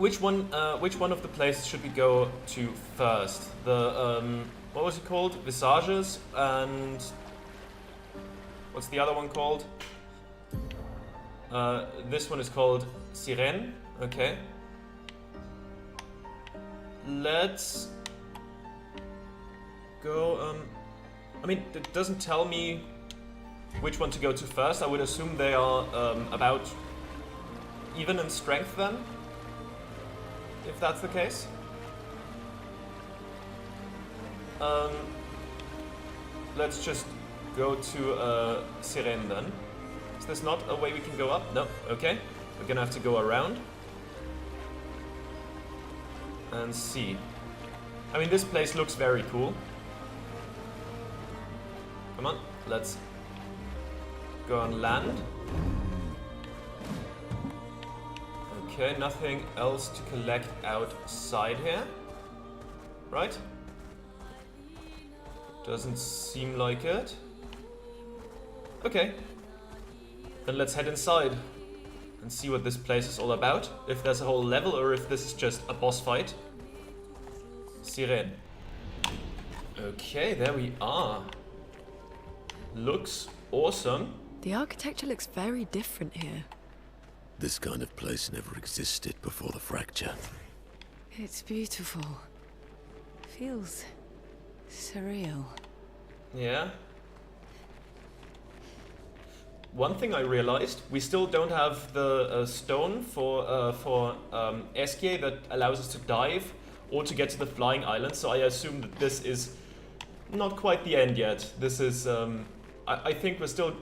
Which one of the places should we go to first? The what was it called? Visages and what's the other one called? This one is called Sirene. Okay. Let's go. I mean, it doesn't tell me which one to go to first. I would assume they are about even in strength then, if that's the case. Let's just go to Sirene then. Is this not a way we can go up? No. Okay. We're gonna have to go around and see. I mean, this place looks very cool. Come on, let's go on land. Okay, nothing else to collect outside here, right? Doesn't seem like it. Okay, then let's head inside and see what this place is all about. If there's a whole level or if this is just a boss fight. Sirene. Okay, there we are. Looks awesome. The architecture looks very different here. This kind of place never existed before the fracture. It's beautiful. Feels surreal. Yeah. One thing I realized, we still don't have the stone for Esquier that allows us to dive or to get to the flying island, so I assume that this is not quite the end yet. This is, I think we're still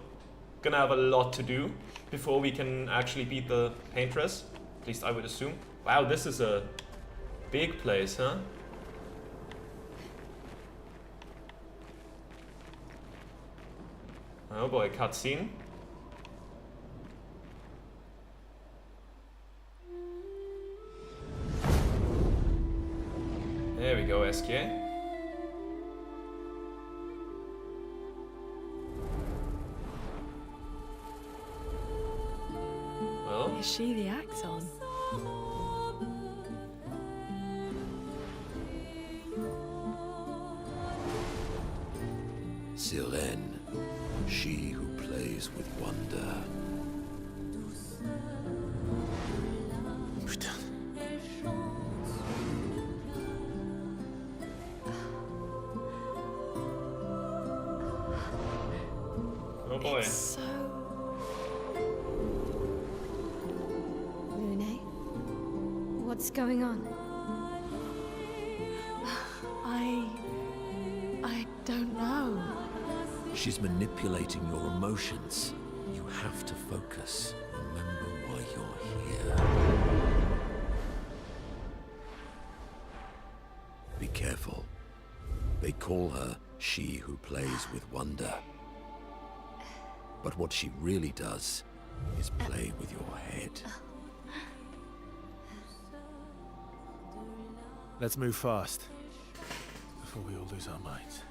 gonna have a lot to do before we can actually beat the Paintress. At least I would assume. Wow, this is a big place, huh? Oh boy, cutscene. There we go, Esquier. Well, Is she the Axon? Sirene, she who plays with wonder. oh boy. It's so... Lune? What's going on? I don't know. She's manipulating your emotions. You have to focus. Remember why you're here. Be careful. They call her she who plays with wonder. But what she really does is play with your head. Let's move fast before we all lose our minds.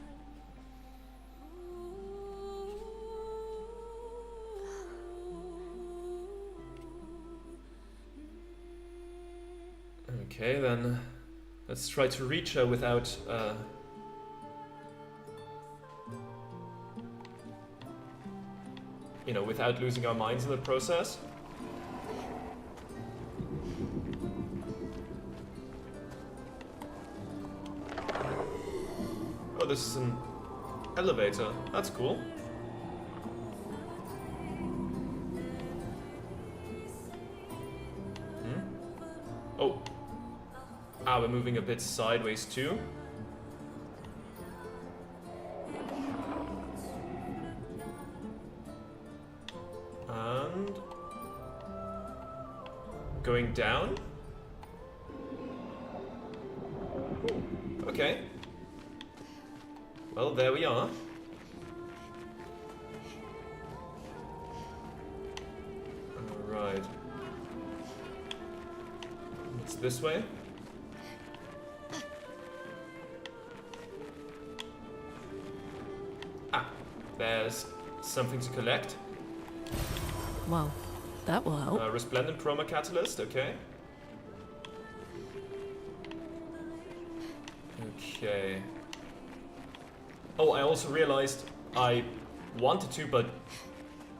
Okay, then let's try to reach her without you know, without losing our minds in the process. Oh, this is an elevator. That's cool. Oh. Ah, we're moving a bit sideways too. And going down. Okay. Well, there we are. Alright. It's this way. Ah, there's something to collect. Well, that will help. Resplendent Chroma Catalyst, okay. Okay. Oh, I also realized I wanted to, but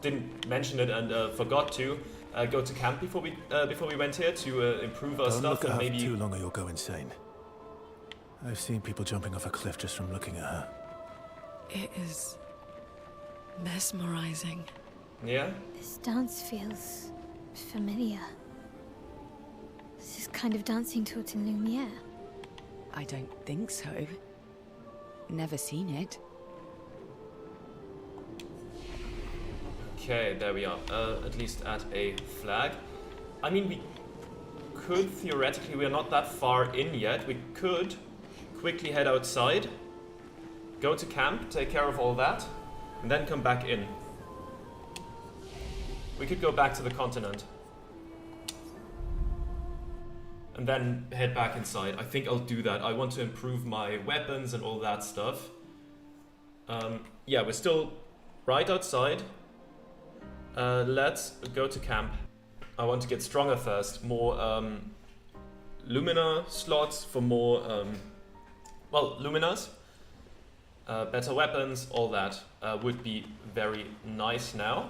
didn't mention it and forgot to go to camp before we went here to improve our Don't stuff look at and her maybe. for too long or you'll go insane. I've seen people jumping off a cliff just from looking at her. It is mesmerizing. Yeah. This dance feels familiar. This is kind of dancing taught in Lumiere. I don't think so. Never seen it. Okay, there we are. At least at a flag. I mean, we could theoretically, we are not that far in yet. We could quickly head outside, go to camp, take care of all that, and then come back in. We could go back to the continent. And then head back inside. I think I'll do that. I want to improve my weapons and all that stuff. Yeah, we're still right outside. Let's go to camp. I want to get stronger first. More Lumina slots for more, Luminas. Better weapons, all that would be very nice now.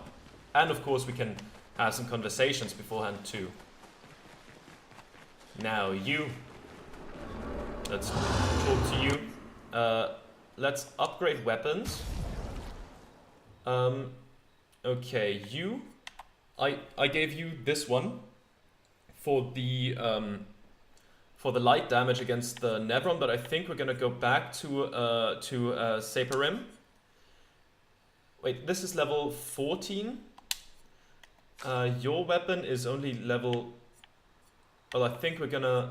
And of course we can have some conversations beforehand too. Now you, let's talk to you. Let's upgrade weapons. Okay, you, I gave you this one for the light damage against the Nevron, but I think we're gonna go back to Saperim. Wait, this is level 14. Your weapon is only level. Well, I think we're gonna.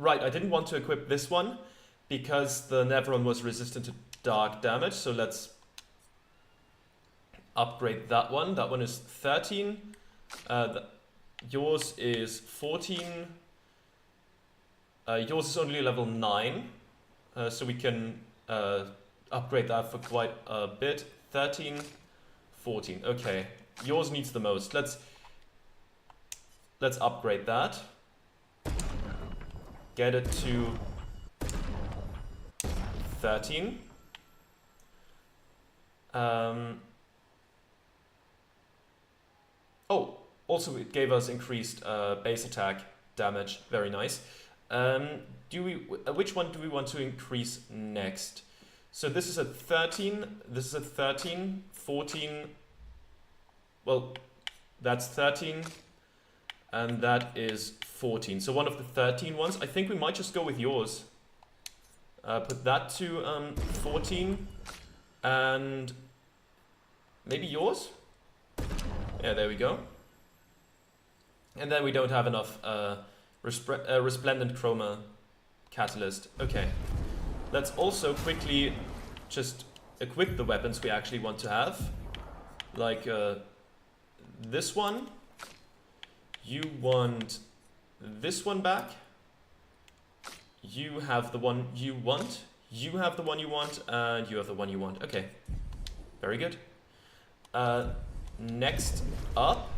Right, I didn't want to equip this one because the Nevron was resistant to dark damage, so let's upgrade that one. That one is 13. Yours is 14. Yours is only level 9, so we can upgrade that for quite a bit. 13, 14. Okay, yours needs the most. Let's upgrade that. Get it to 13. Oh, also it gave us increased base attack damage. Very nice. Which one do we want to increase next? So this is at 13. This is at 13. 14. Well, that's 13. And that is 14. So one of the 13 ones. I think we might just go with yours. Put that to 14. And maybe yours? Yeah, there we go. And then we don't have enough Resplendent Chroma Catalyst. Okay. Let's also quickly just equip the weapons we actually want to have. Like this one. You want this one back. You have the one you want. You have the one you want. And you have the one you want. Okay. Very good. Next up.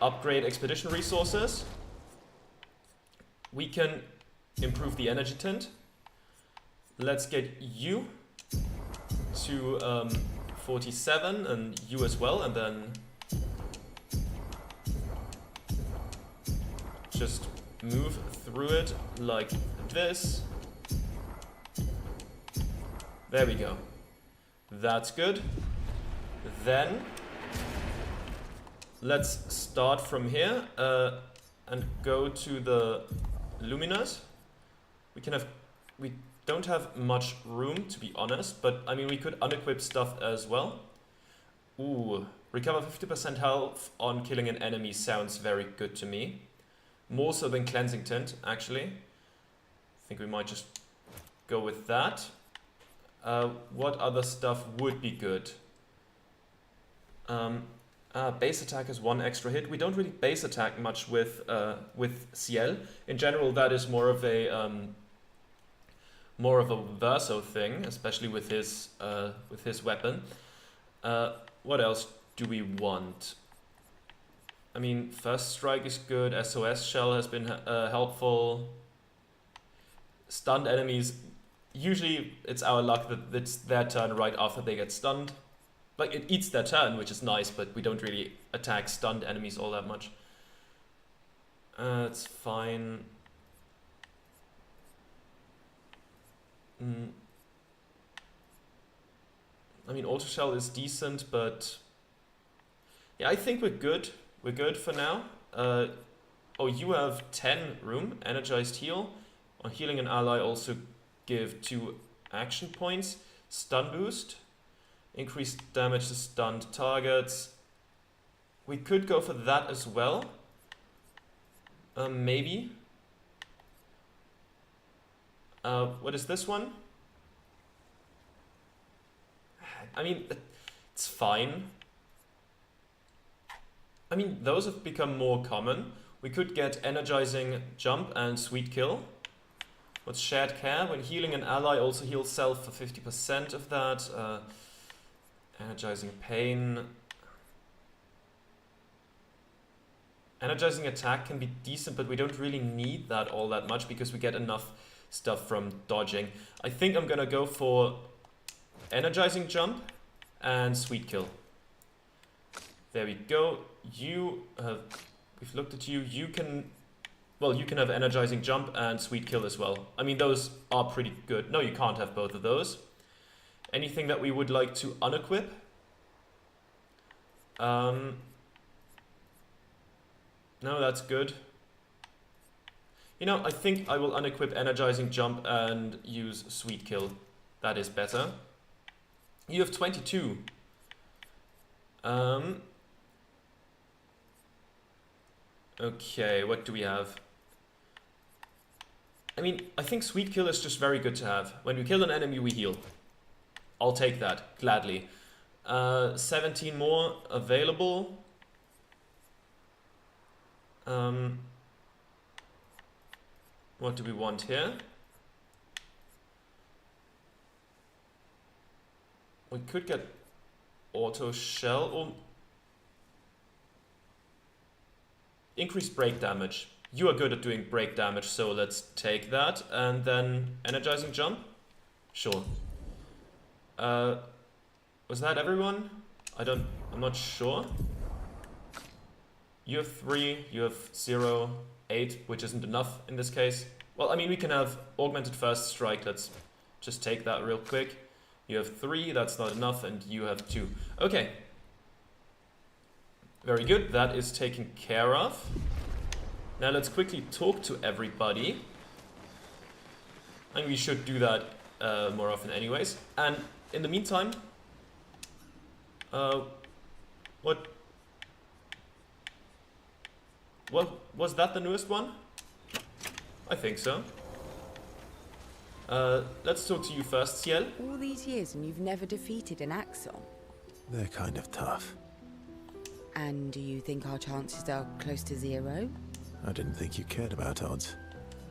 Upgrade expedition resources. We can improve the energy tint. Let's get you to 47 and you as well, and then just move through it like this. There we go. That's good. Then let's start from here and go to the Luminas. We don't have much room, to be honest, but I mean we could unequip stuff as well. Ooh, recover 50% health on killing an enemy sounds very good to me. More so than cleansing tint, actually. I think we might just go with that. What other stuff would be good? Base attack is 1 extra hit. We don't really base attack much with Ciel. In general, that is more of a Verso thing, especially with his weapon. What else do we want? I mean, First Strike is good. SOS Shell has been helpful. stunned enemies, usually it's our luck that it's their turn right after they get stunned. Like, it eats their turn, which is nice, but we don't really attack stunned enemies all that much. It's fine. I mean, Auto Shell is decent, but... yeah, I think we're good. We're good for now. Oh, you have 10 room, Energized Heal. On healing an ally, also give 2 action points. Stun boost. Increased damage to stunned targets. We could go for that as well. Maybe. What is this one? I mean, it's fine. I mean, those have become more common. We could get Energizing Jump and Sweet Kill. What's Shared Care? When healing an ally, also heal self for 50% of that. Energizing Pain. Energizing Attack can be decent, but we don't really need that all that much because we get enough stuff from dodging. I think I'm gonna go for Energizing Jump and Sweet Kill. There we go. You have... we've looked at you. You can... well, you can have Energizing Jump and Sweet Kill as well. I mean, those are pretty good. No, you can't have both of those. Anything that we would like to unequip? No, that's good. You know, I think I will unequip Energizing Jump and use Sweet Kill. That is better. You have 22. Okay, what do we have? I mean, I think Sweet Kill is just very good to have. When we kill an enemy, we heal. I'll take that, gladly. 17 more available. What do we want here? We could get Auto Shell or increased break damage. You are good at doing break damage, so let's take that. And then Energizing Jump? Sure. Was that everyone? I'm not sure. You have 3, you have 0, 8, which isn't enough in this case. Well, I mean, we can have Augmented First Strike. Let's just take that real quick. You have 3, that's not enough, and you have 2. Okay. Very good, that is taken care of. Now let's quickly talk to everybody. And we should do that more often anyways. And in the meantime, what was that the newest one? I think so. Let's talk to you first, Ciel. All these years and you've never defeated an Axel. They're kind of tough. And do you think our chances are close to 0? I didn't think you cared about odds.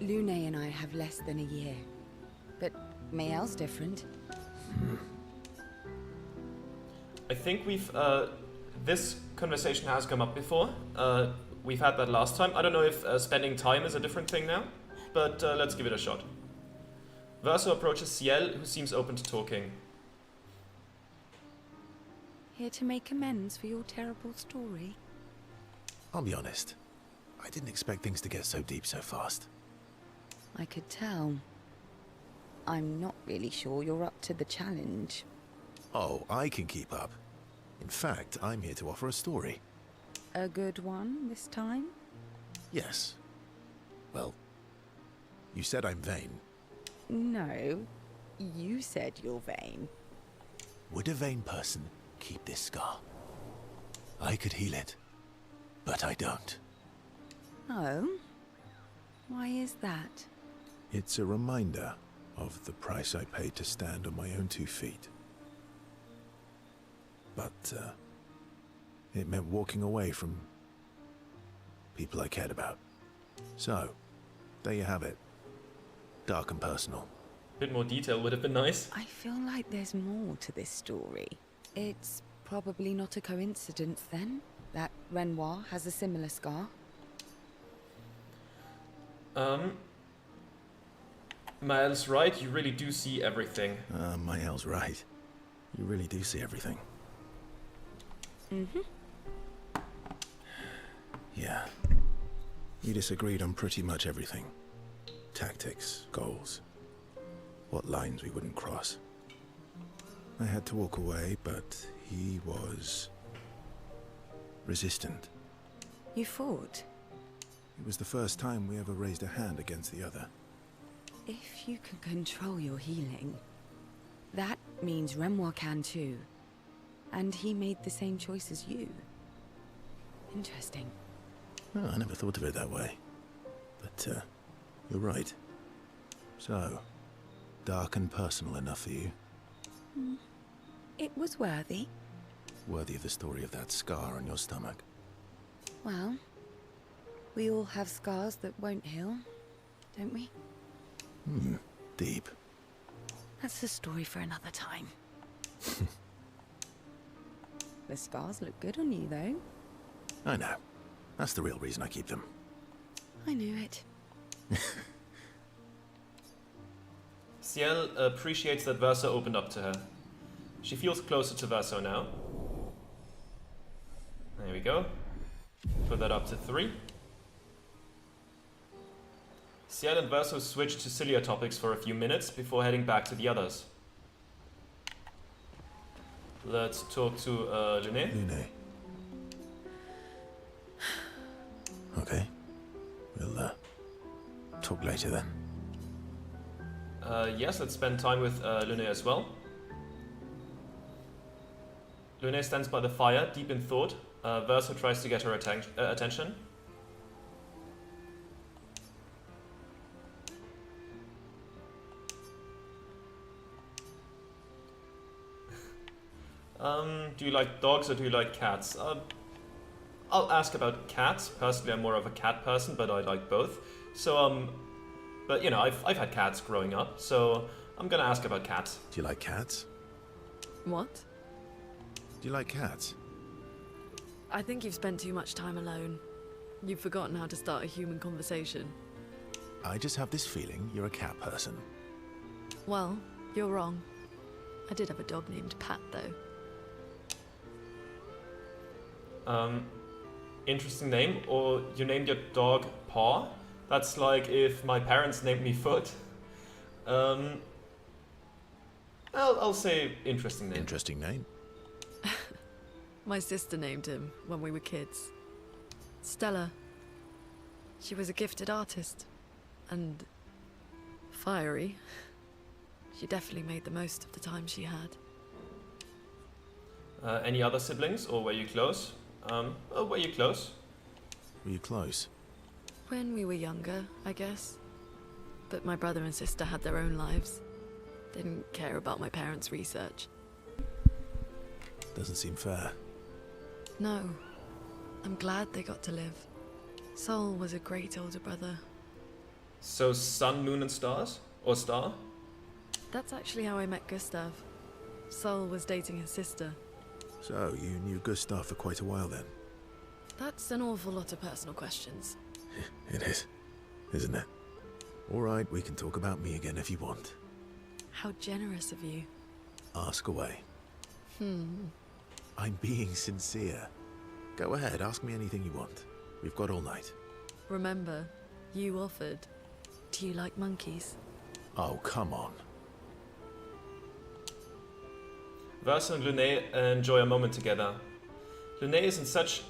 Lune and I have less than a year. But Mael's different. I think we've... this conversation has come up before. We've had that last time. I don't know if spending time is a different thing now, but let's give it a shot. Verso approaches Ciel, who seems open to talking. Here to make amends for your terrible story? I'll be honest. I didn't expect things to get so deep so fast. I could tell. I'm not really sure you're up to the challenge. Oh, I can keep up. In fact, I'm here to offer a story. A good one this time? Yes. Well, you said I'm vain. No, you said you're vain. Would a vain person keep this scar? I could heal it, but I don't. Oh? Why is that? It's a reminder of the price I paid to stand on my own 2 feet. But, it meant walking away from people I cared about. So, there you have it. Dark and personal. A bit more detail would have been nice. I feel like there's more to this story. It's probably not a coincidence then, that Renoir has a similar scar. Mael's right, you really do see everything. Mael's right. You really do see everything. Mm-hmm. Yeah. We disagreed on pretty much everything. Tactics, goals. What lines we wouldn't cross. I had to walk away, but he was resistant. You fought? It was the first time we ever raised a hand against the other. If you can control your healing, that means Renoir can too. And he made the same choice as you. Interesting. Oh, I never thought of it that way. But, you're right. So, dark and personal enough for you? It was worthy. Worthy of the story of that scar on your stomach. Well, we all have scars that won't heal, don't we? Deep. That's a story for another time. The scars look good on you, though. I know. That's the real reason I keep them. I knew it. Ciel appreciates that Verso opened up to her. She feels closer to Verso now. There we go. Put that up to 3. Ciel and Verso switch to sillier topics for a few minutes before heading back to the others. Let's talk to Lune. Lune. Okay. We'll, talk later then. Yes, let's spend time with Lune as well. Lune stands by the fire, deep in thought. Verso tries to get her attention. Do you like dogs or do you like cats? I'll ask about cats. Personally, I'm more of a cat person, but I like both. So, but you know, I've had cats growing up, so I'm gonna ask about cats. Do you like cats? What? Do you like cats? I think you've spent too much time alone. You've forgotten how to start a human conversation. I just have this feeling you're a cat person. Well, you're wrong. I did have a dog named Pat, though. Interesting name. Or you named your dog Paw? That's like if my parents named me Foot. I'll say interesting name. Interesting name. My sister named him when we were kids. Stella. She was a gifted artist. And fiery. She definitely made the most of the time she had. Any other siblings, or were you close? Were you close? Were you close? When we were younger, I guess. But my brother and sister had their own lives. Didn't care about my parents' research. Doesn't seem fair. No. I'm glad they got to live. Sol was a great older brother. So sun, moon, and stars? Or star? That's actually how I met Gustav. Sol was dating his sister. So, you knew Gustav for quite a while then? That's an awful lot of personal questions. It is, isn't it? Alright, we can talk about me again if you want. How generous of you. Ask away. I'm being sincere. Go ahead, ask me anything you want. We've got all night. Remember, you offered. Do you like monkeys? Oh, come on. Verso and Lune enjoy a moment together. Lune is in such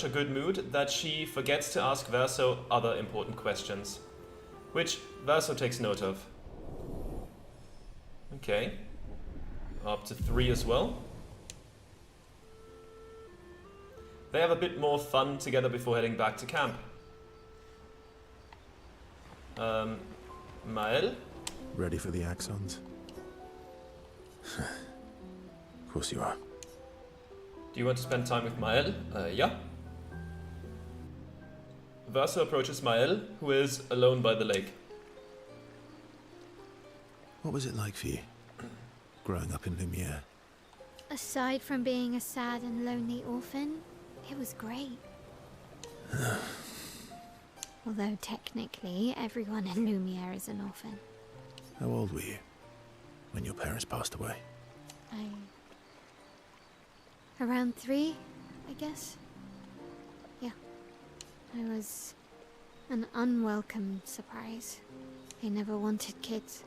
a good mood that she forgets to ask Verso other important questions, which Verso takes note of. Okay, up to 3 as well. They have a bit more fun together before heading back to camp. Mael? Ready for the axons? Of course you are. Do you want to spend time with Mael? Yeah. Verso approaches Mael, who is alone by the lake. What was it like for you, growing up in Lumiere? Aside from being a sad and lonely orphan, it was great. Although technically, everyone in Lumiere is an orphan. How old were you when your parents passed away? Around 3, I guess. Yeah. I was an unwelcome surprise. They never wanted kids.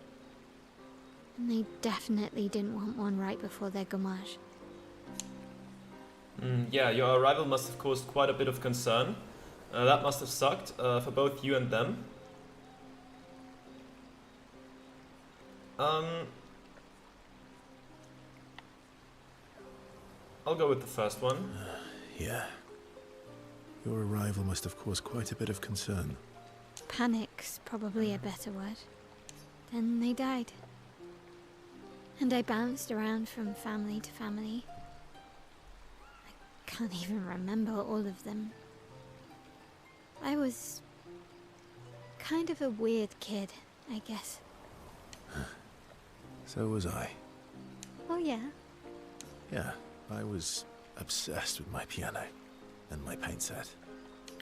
And they definitely didn't want one right before their gommage. Yeah, your arrival must have caused quite a bit of concern. That must have sucked for both you and them. I'll go with the first one. Yeah. Your arrival must have caused quite a bit of concern. Panic's probably a better word. Then they died. And I bounced around from family to family. I can't even remember all of them. I was kind of a weird kid, I guess. So was I. Oh yeah? Yeah, I was obsessed with my piano and my paint set.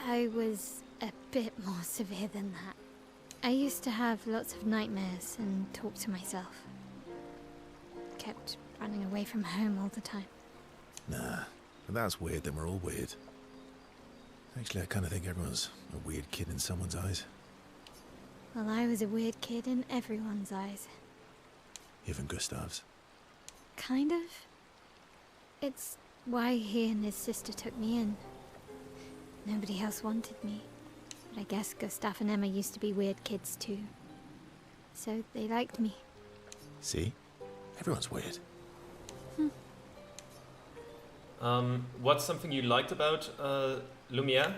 I was a bit more severe than that. I used to have lots of nightmares and talk to myself. Kept running away from home all the time. Nah, if that's weird, then we're all weird. Actually, I kind of think everyone's a weird kid in someone's eyes. Well, I was a weird kid in everyone's eyes. Even Gustav's. Kind of. It's why he and his sister took me in. Nobody else wanted me. But I guess Gustav and Emma used to be weird kids too. So they liked me. See? Everyone's weird. What's something you liked about Lumiere?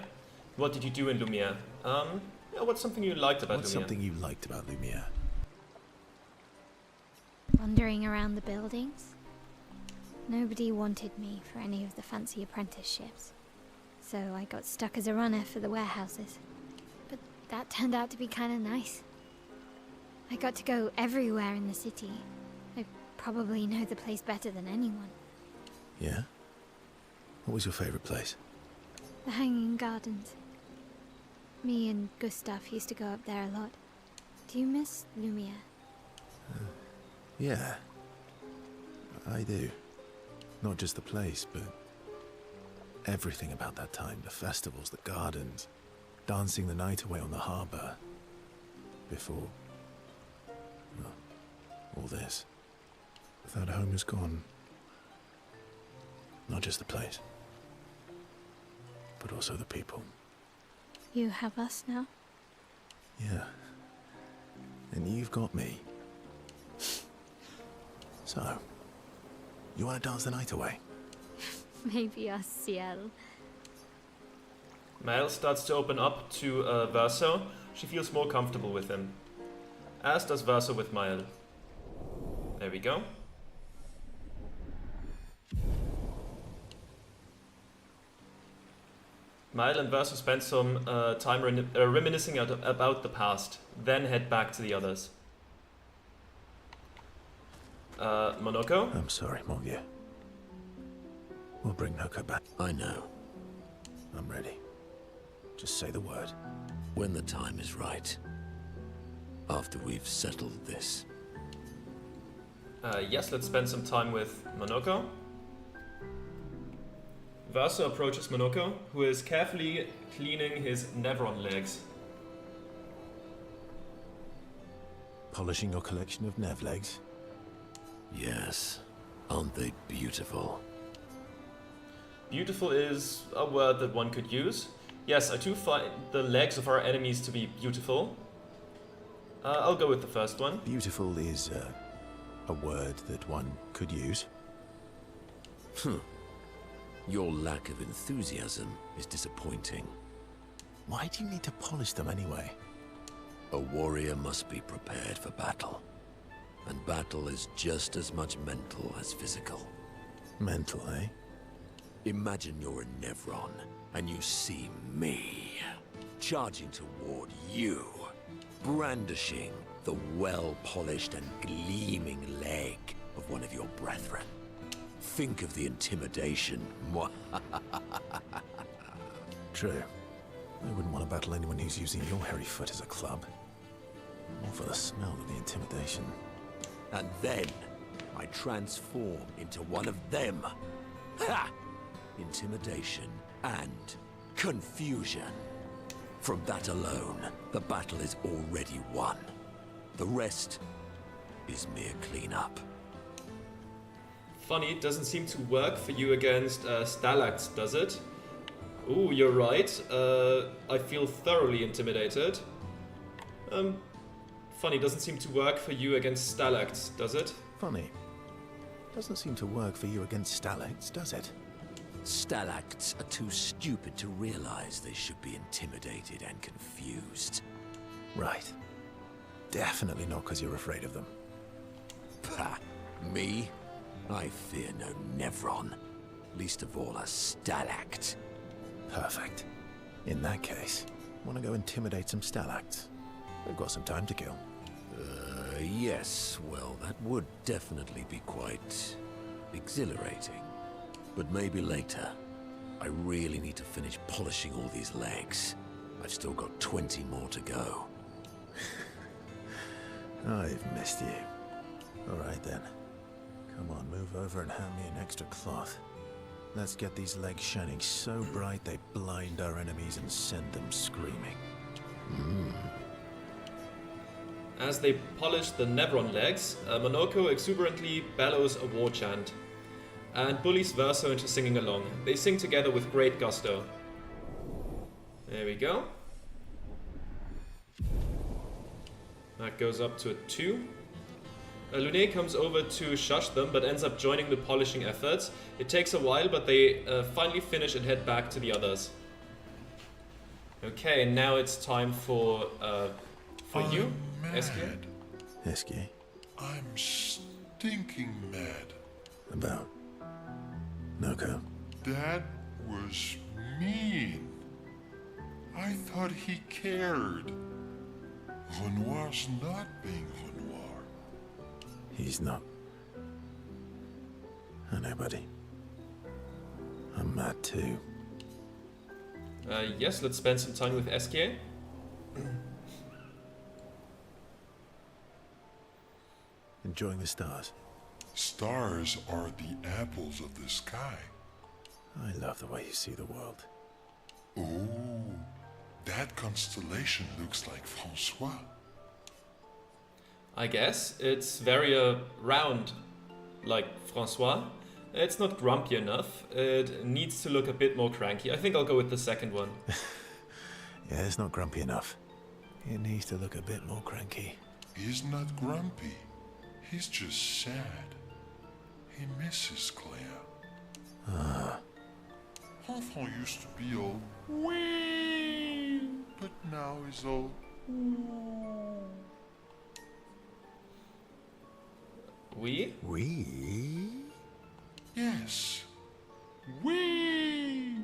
What did you do in Lumiere? Yeah, what's something you liked about What's Lumiere? something you liked about Lumiere? Wandering around the buildings. Nobody wanted me for any of the fancy apprenticeships. So I got stuck as a runner for the warehouses. But that turned out to be kind of nice. I got to go everywhere in the city. I probably know the place better than anyone. Yeah? What was your favorite place? The Hanging Gardens. Me and Gustav used to go up there a lot. Do you miss Lumiere? Yeah. I do. Not just the place, but everything about that time. The festivals, the gardens, dancing the night away on the harbour. Before, well, all this. Without home is gone. Not just the place, but also the people. You have us now? Yeah. And you've got me. So, you want to dance the night away? Maybe us, Ciel. Mael starts to open up to Verso. She feels more comfortable with him. As does Verso with Mael. There we go. Mael and Verso spend some time reminiscing about the past, then head back to the others. Monoko? I'm sorry, mon vieux. We'll bring Noko back. I know. I'm ready. Just say the word. When the time is right. After we've settled this. Yes, let's spend some time with Monoko. Verso approaches Monoko, who is carefully cleaning his Nevron legs. Polishing your collection of Nev legs? Yes. Aren't they beautiful? Beautiful is a word that one could use. Yes, I do find the legs of our enemies to be beautiful. I'll go with the first one. Beautiful is a word that one could use. Your lack of enthusiasm is disappointing. Why do you need to polish them anyway? A warrior must be prepared for battle. And battle is just as much mental as physical. Mental, eh? Imagine you're a Nevron, and you see me, charging toward you, brandishing the well-polished and gleaming leg of one of your brethren. Think of the intimidation. True. I wouldn't want to battle anyone who's using your hairy foot as a club. More for the smell than the intimidation. And then I transform into one of them. Ha! Intimidation and confusion. From that alone, the battle is already won. The rest is mere cleanup. Funny, it doesn't seem to work for you against stalacts, does it? Ooh, you're right. I feel thoroughly intimidated. Funny, doesn't seem to work for you against stalacts, does it? Funny. Doesn't seem to work for you against stalacts, does it? Stalacts are too stupid to realize they should be intimidated and confused. Right. Definitely not because you're afraid of them. Pah! Me? I fear no Nevron. Least of all a stalact. Perfect. In that case, want to go intimidate some stalacts? They've got some time to kill. Yes, well, that would definitely be quite exhilarating. But maybe later. I really need to finish polishing all these legs. I've still got 20 more to go. I've missed you. Alright then. Come on, move over and hand me an extra cloth. Let's get these legs shining so bright they blind our enemies and send them screaming. As they polish the Nevron legs, Monoko exuberantly bellows a war chant and bullies Verso into singing along. They sing together with great gusto. There we go. That goes up to a 2. Lune comes over to shush them, but ends up joining the polishing efforts. It takes a while, but they finally finish and head back to the others. Okay, now it's time for you, Eskia. Eskia? I'm stinking mad. About? Noko? That was mean. I thought he cared. Renoir's not being Renoir. He's not. I know, buddy. I'm mad too. Yes, let's spend some time with Eskia. Enjoying the stars. Stars are the apples of the sky. I love the way you see the world. Oh, that constellation looks like Francois. I guess it's very round, like Francois. It's not grumpy enough. It needs to look a bit more cranky. I think I'll go with the second one. Yeah, it's not grumpy enough. It needs to look a bit more cranky. He's not grumpy. He's just sad. He misses Clair. Enfant used to be all wee, but now he's all We? We? yes, wee.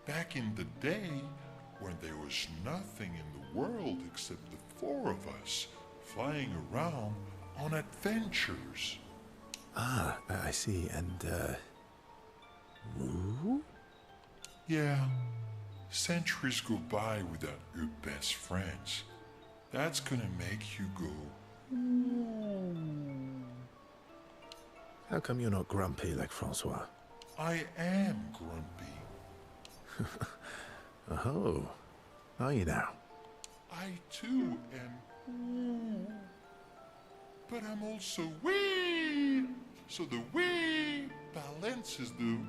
Back in the day, when there was nothing in the world except the four of us flying around on adventures. Ah, I see. And, woo? Yeah, centuries go by without your best friends. That's gonna make you go. How come you're not grumpy like Francois? I am grumpy. Oh, are you now? I too am. But I'm also wee. So the wee balances the.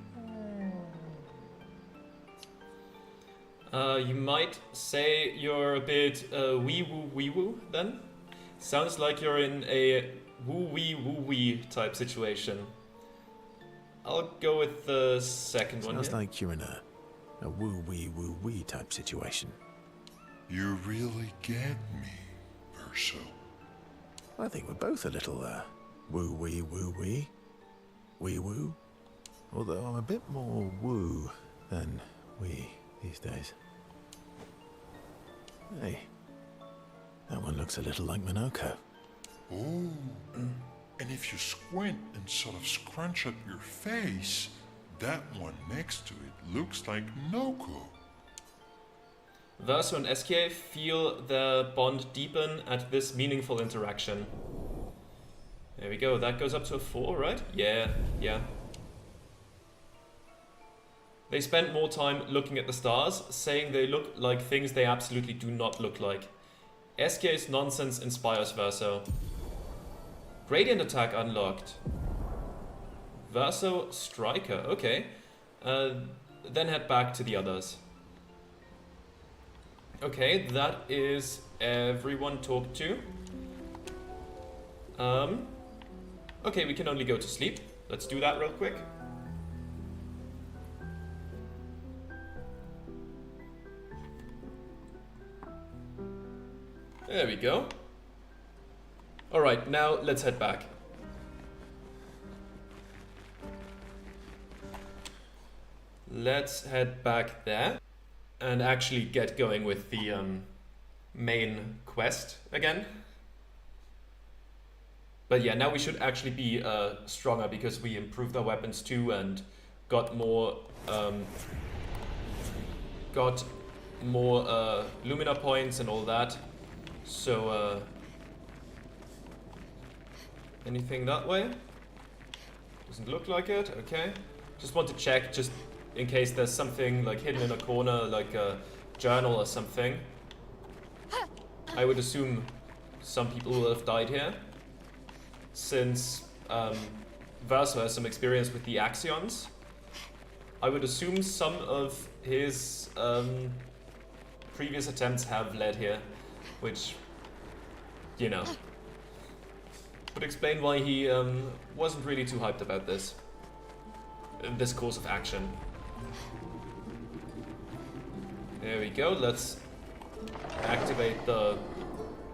You might say you're a bit wee-woo then? Sounds like you're in a woo-wee type situation. I'll go with the second one Sounds here. like you're in a woo-wee type situation. You really get me, Verso. I think we're both a little, woo-wee. Wee-woo. Although I'm a bit more woo than wee these days. Hey, that one looks a little like Monoko. Oh. And if you squint and sort of scrunch up your face, that one next to it looks like Noko. Verso and SK feel their bond deepen at this meaningful interaction. There we go, that goes up to a 4, right? Yeah. They spend more time looking at the stars, saying they look like things they absolutely do not look like. SK's nonsense inspires Verso. Gradient attack unlocked. Verso Striker, okay. Then head back to the others. Okay, that is everyone talked to. Okay, we can only go to sleep. Let's do that real quick. There we go. Alright, now let's head back. Let's head back there and actually get going with the main quest again. But yeah, now we should actually be stronger because we improved our weapons too and got more Lumina points and all that. So anything that way? Doesn't look like it. Okay. Just want to check just in case there's something like hidden in a corner, like a journal or something. I would assume some people will have died here, since Verso has some experience with the Axions. I would assume some of his previous attempts have led here, which, you know, would explain why he wasn't really too hyped about this course of action. There we go, let's activate the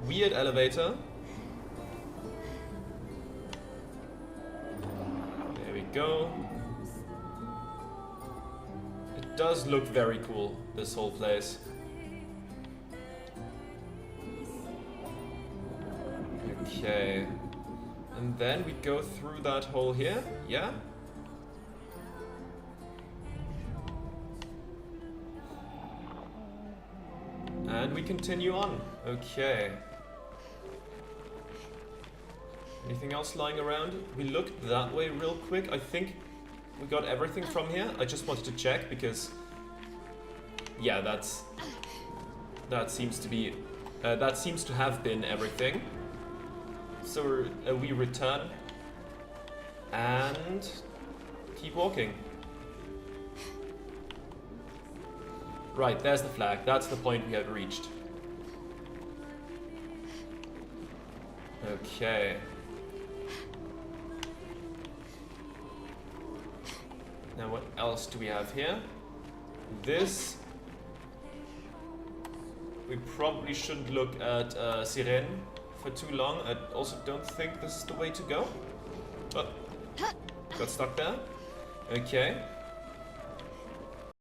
weird elevator. There we go. It does look very cool, this whole place. Okay. And then we go through that hole here, yeah? And we continue on. Okay. Anything else lying around? We looked that way real quick. I think we got everything from here. I just wanted to check because, yeah, that seems to have been everything. So we return and keep walking. Right, there's the flag. That's the point we have reached. Okay. Now what else do we have here? This... We probably shouldn't look at Sirene for too long. I also don't think this is the way to go. Oh, got stuck there. Okay.